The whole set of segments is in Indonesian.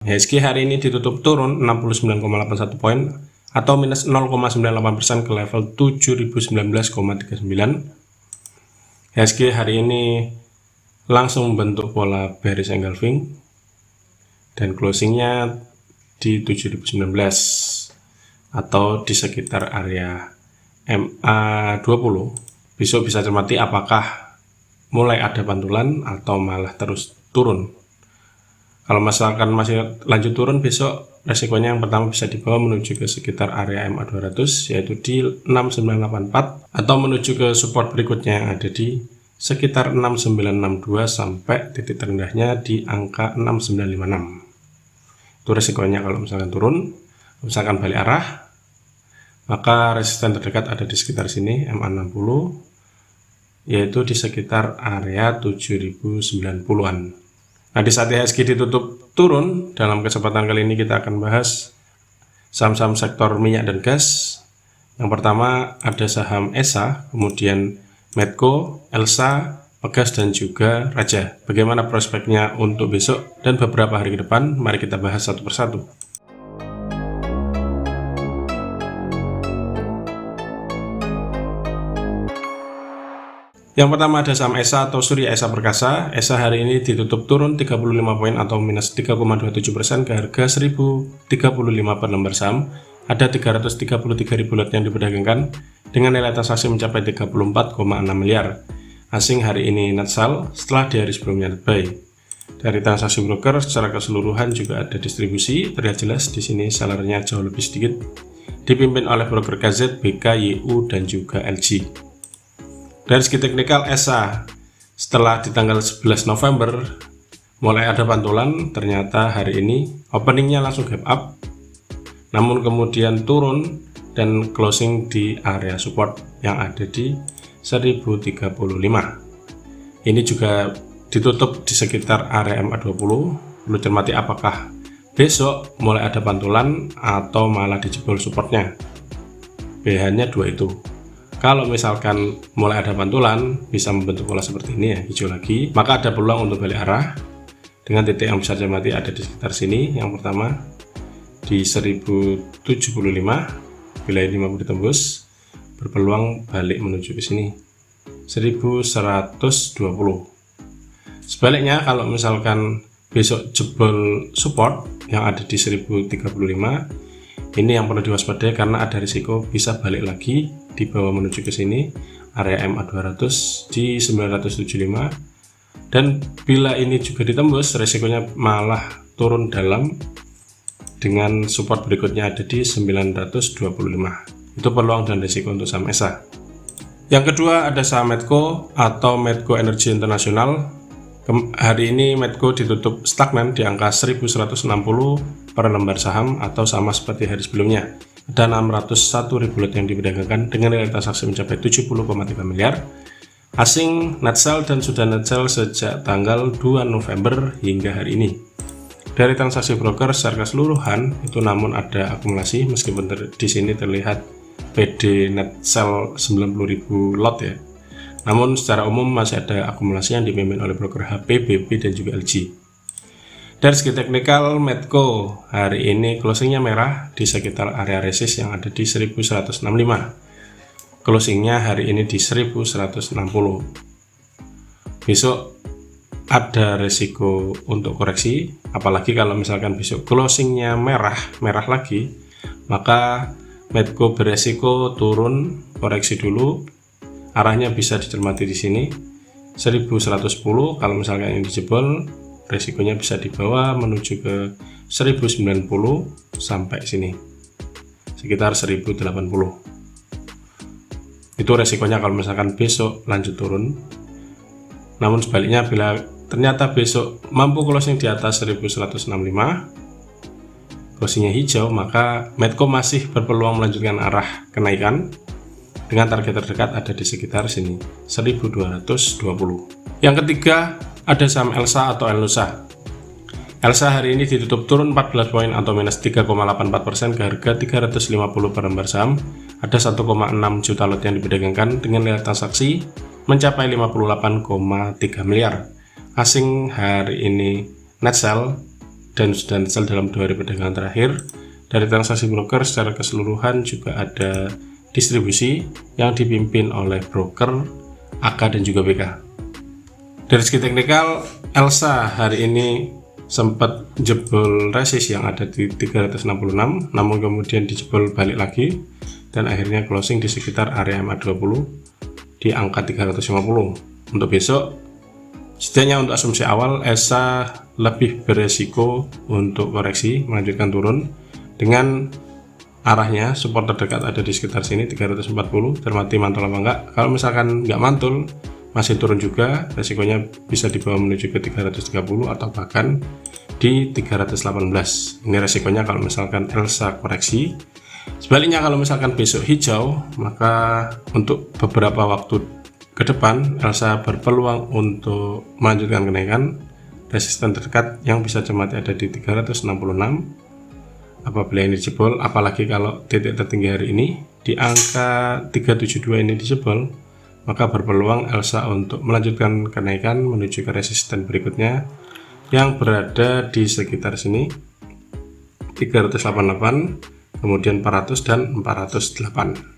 IHSG hari ini ditutup turun 69,81 poin atau minus 0,98% ke level 7019,39. IHSG hari ini langsung membentuk pola bearish engulfing dan closingnya di 7019 atau di sekitar area MA20. Besok bisa cermati apakah mulai ada pantulan atau malah terus turun. Kalau misalkan masih lanjut turun, besok resikonya yang pertama bisa dibawa menuju ke sekitar area MA200 yaitu di 6984 atau menuju ke support berikutnya yang ada di sekitar 6962 sampai titik terendahnya di angka 6956. Itu resikonya kalau misalkan turun. Misalkan balik arah, maka resisten terdekat ada di sekitar sini MA60 yaitu di sekitar area 7090-an. Nah, di saat IHSG ditutup turun, dalam kesempatan kali ini kita akan bahas saham-saham sektor minyak dan gas. Yang pertama ada saham ESA, kemudian Medco, Elsa, Pegas, dan juga Raja. Bagaimana prospeknya untuk besok dan beberapa hari ke depan? Mari kita bahas satu persatu. Yang pertama ada saham ESA atau Surya Esa Perkasa. ESA hari ini ditutup turun 35 poin atau minus 3,27% ke harga 1035 per lembar saham. Ada 333 ribu lot yang diperdagangkan dengan nilai transaksi mencapai 34,6 miliar. Asing hari ini net sell setelah di hari sebelumnya net buy. Dari transaksi broker secara keseluruhan juga ada distribusi, terlihat jelas di sini sellernya jauh lebih sedikit, dipimpin oleh broker KZ, BK, YU, dan juga LG. Dari segi teknikal ESA setelah di tanggal 11 November mulai ada pantulan, ternyata hari ini openingnya langsung gap up, namun kemudian turun dan closing di area support yang ada di 1035. Ini juga ditutup di sekitar area MA20. Perlu cermati apakah besok mulai ada pantulan atau malah dijebol supportnya. BH-nya dua itu. Kalau misalkan mulai ada pantulan bisa membentuk pola seperti ini ya, hijau lagi, maka ada peluang untuk balik arah dengan titik yang bisa cermati ada di sekitar sini. Yang pertama di 1075, bila ini mampu ditembus berpeluang balik menuju ke sini 1120. Sebaliknya kalau misalkan besok jebol support yang ada di 1035, ini yang perlu diwaspadai karena ada risiko bisa balik lagi di bawah menuju ke sini area MA200 di 975, dan bila ini juga ditembus risikonya malah turun dalam dengan support berikutnya ada di 925. Itu peluang dan risiko untuk saham ESA. Yang kedua ada saham Medco atau Medco Energy International. Hari ini Medco ditutup stagnan di angka 1160 per lembar saham atau sama seperti hari sebelumnya. Ada 601 ribu lot yang diperdagangkan dengan nilai transaksi mencapai 70,3 miliar. Asing net sell dan sudah net sell sejak tanggal 2 November hingga hari ini. Dari transaksi broker secara keseluruhan itu namun ada akumulasi, meskipun di sini terlihat PD net sell 90.000 lot ya. Namun secara umum masih ada akumulasi yang dipimpin oleh broker HP, BP, dan juga LG. Dari segi teknikal, Medco hari ini closingnya merah di sekitar area resist yang ada di 1165. Closingnya hari ini di 1160. Besok ada resiko untuk koreksi, apalagi kalau misalkan besok closingnya merah lagi, maka Medco beresiko turun, koreksi dulu. Arahnya bisa dicermati di sini 1110. Kalau misalkan ini dijebol, resikonya bisa dibawa menuju ke 1090 sampai sini sekitar 1080. Itu resikonya kalau misalkan besok lanjut turun. Namun sebaliknya bila ternyata besok mampu closing di atas 1165, closingnya hijau, maka Medco masih berpeluang melanjutkan arah kenaikan dengan target terdekat ada di sekitar sini 1220. Yang ketiga ada saham Elsa atau Elnusa. Elsa hari ini ditutup turun 14 poin atau minus 3,84% ke harga 350 per lembar saham. Ada 1,6 juta lot yang diperdagangkan dengan nilai transaksi mencapai 58,3 miliar. Asing hari ini net sell dan sudah sell dalam 2 hari perdagangan terakhir. Dari transaksi broker secara keseluruhan juga ada distribusi yang dipimpin oleh broker, AK dan juga BK. Dari segi teknikal, Elsa hari ini sempat jebol resist yang ada di 366, namun kemudian dijebol balik lagi dan akhirnya closing di sekitar area MA20 di angka 350. Untuk besok, setidaknya untuk asumsi awal, ESA lebih beresiko untuk koreksi melanjutkan turun dengan arahnya support terdekat ada di sekitar sini 340, termati mantul apa enggak. Kalau misalkan nggak mantul, masih turun juga, resikonya bisa dibawa menuju ke 330 atau bahkan di 318. Ini resikonya kalau misalkan Elsa koreksi. Sebaliknya kalau misalkan besok hijau, maka untuk beberapa waktu ke depan Elsa berpeluang untuk melanjutkan kenaikan. Resisten terdekat yang bisa cermati ada di 366 apabila ini dijebol, apalagi kalau titik tertinggi hari ini di angka 372 ini dijebol, maka berpeluang Elsa untuk melanjutkan kenaikan menuju ke resisten berikutnya yang berada di sekitar sini 388, kemudian 400 dan 408.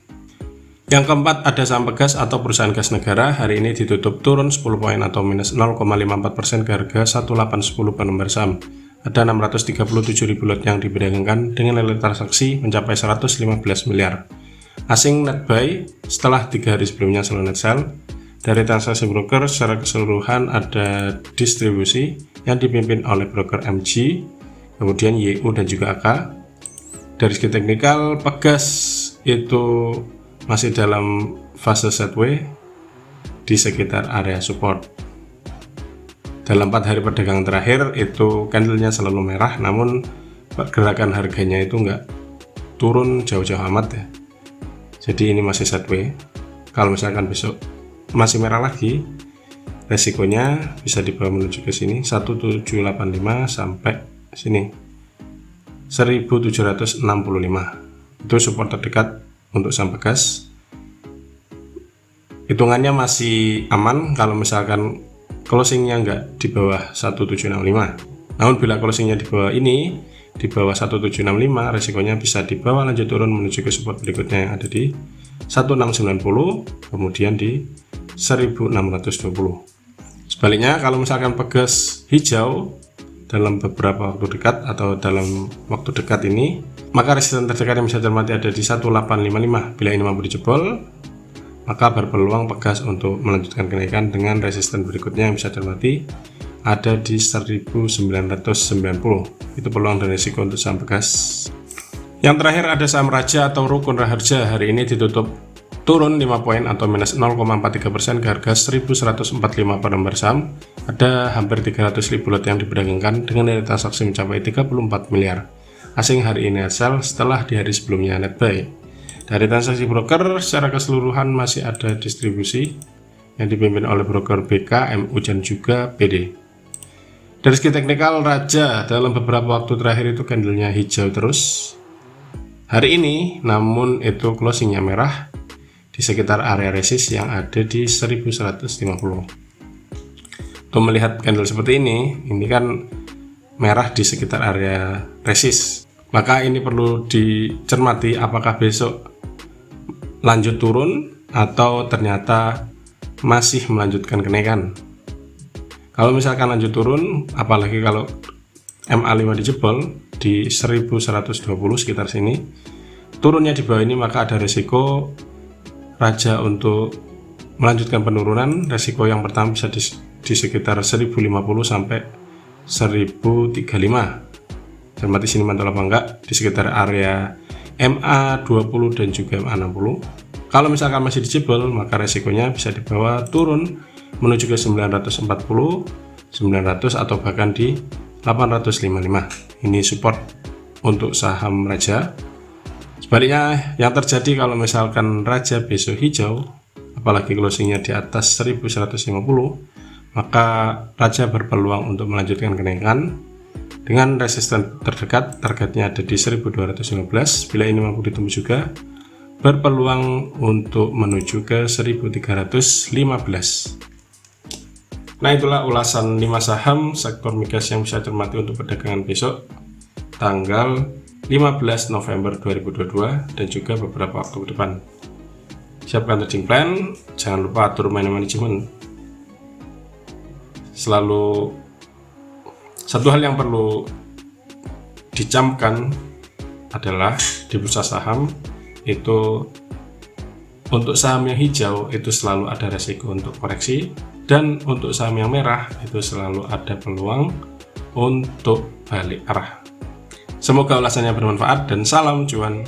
Yang keempat ada saham Pegas atau perusahaan gas negara. Hari ini ditutup turun 10 poin atau minus 0,54% ke harga 1810 per lembar saham. Ada 637.000 lot yang diperdagangkan dengan nilai transaksi mencapai 115 miliar. Asing net buy setelah 3 hari sebelumnya selalu net sell. Dari transaksi broker secara keseluruhan ada distribusi yang dipimpin oleh broker MG, kemudian YU dan juga AK. Dari segi teknikal, Pegas itu masih dalam fase sideways di sekitar area support. Dalam 4 hari perdagangan terakhir itu candlenya selalu merah, namun pergerakan harganya itu enggak turun jauh-jauh amat ya. Jadi ini masih sideways. Kalau misalkan besok masih merah lagi, resikonya bisa dibawa menuju ke sini 1785 sampai sini 1765. Itu support terdekat untuk saham Pegas. Hitungannya masih aman kalau misalkan closingnya enggak di bawah 1765. Namun bila closingnya di bawah ini, di bawah 1765, resikonya bisa dibawa lanjut turun menuju ke support berikutnya yang ada di 1690, kemudian di 1620. Sebaliknya kalau misalkan Pegas hijau dalam beberapa waktu dekat atau dalam waktu dekat ini, maka resisten terdekat yang bisa cermati ada di 1855. Bila ini mampu dijebol, maka berpeluang Pegas untuk melanjutkan kenaikan dengan resisten berikutnya yang bisa cermati ada di 1990. Itu peluang dan risiko untuk saham Pegas. Yang terakhir ada saham Raja atau Rukun Raharja. Hari ini ditutup turun 5 poin atau minus 0,43% ke harga 1145 per lembar saham. Ada hampir 300.000 lot yang diperdagangkan dengan nilai transaksi mencapai 34 miliar. Asing hari ini sell setelah di hari sebelumnya net buy. Dari transaksi broker secara keseluruhan masih ada distribusi yang dipimpin oleh broker BK, MU dan juga PD. Dari segi teknikal, Raja dalam beberapa waktu terakhir itu candlenya hijau terus hari ini, namun itu closingnya merah di sekitar area resist yang ada di 1150. Untuk melihat candle seperti ini kan merah di sekitar area resist, maka ini perlu dicermati apakah besok lanjut turun atau ternyata masih melanjutkan kenaikan. Kalau misalkan lanjut turun, apalagi kalau MA5 dijebol di 1120 sekitar sini, turunnya di bawah ini, maka ada resiko Raja untuk melanjutkan penurunan. Resiko yang pertama bisa di sekitar 1050 sampai 1035. Cermati sini mantul apa enggak di sekitar area MA20 dan juga MA60. Kalau misalkan masih dijebol, maka resikonya bisa dibawa turun menuju ke 940, 900 atau bahkan di 855. Ini support untuk saham Raja. Sebaliknya yang terjadi kalau misalkan Raja besok hijau, apalagi closingnya di atas 1150, maka Raja berpeluang untuk melanjutkan kenaikan dengan resisten terdekat, targetnya ada di 1215. Bila ini mampu ditembus juga, berpeluang untuk menuju ke 1315. Nah, itulah ulasan 5 saham sektor migas yang bisa cermati untuk perdagangan besok tanggal 15 November 2022 dan juga beberapa waktu ke depan. Siapkan trading plan, jangan lupa atur money management. Selalu satu hal yang perlu dicamkan adalah di bursa saham itu untuk saham yang hijau itu selalu ada resiko untuk koreksi, dan untuk saham yang merah itu selalu ada peluang untuk balik arah. Semoga ulasannya bermanfaat dan salam cuan.